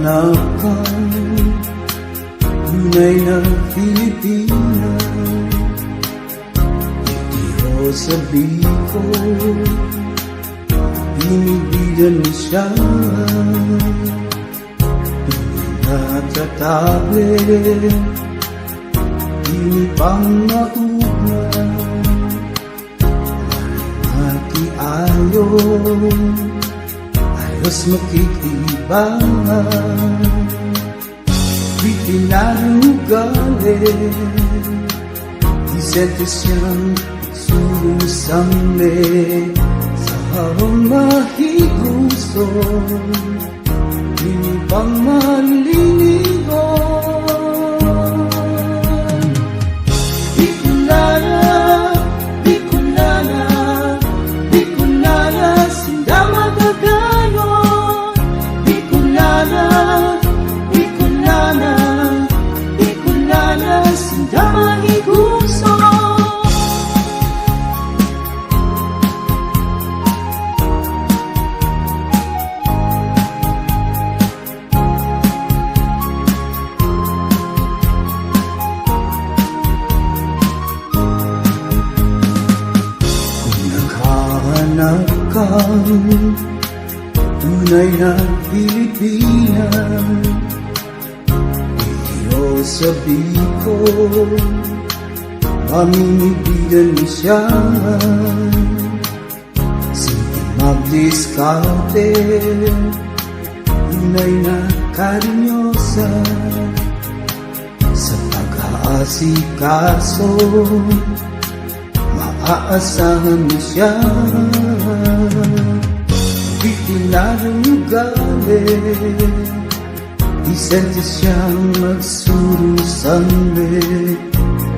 Hanap kang tunay na Pilipina, itiho sa biko, binibigan mo siya. Tunay na tatable, hindi pang maugna, makiayon, ayos makikibangan. Bitinang ugali, isente siyang sulusame sa harong mahigusto, hindi pang malinigon. Bicolana, Bicolana, Bicolana, sinda magagayon. Bicolana, Bicolana, Bicolana, sinda mahigusto. Hanap kang tunay na Pilipina, itiho sa biko, mamimigilan mo siya. Sige magdiskarte, tunay na karinyosa, sa pag-aasikaso maaasahan mo siya. Bitinang ugali, isente siyang magsurusande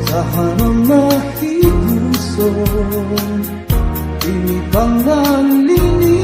sa harang mahiguso, hindi pang malini.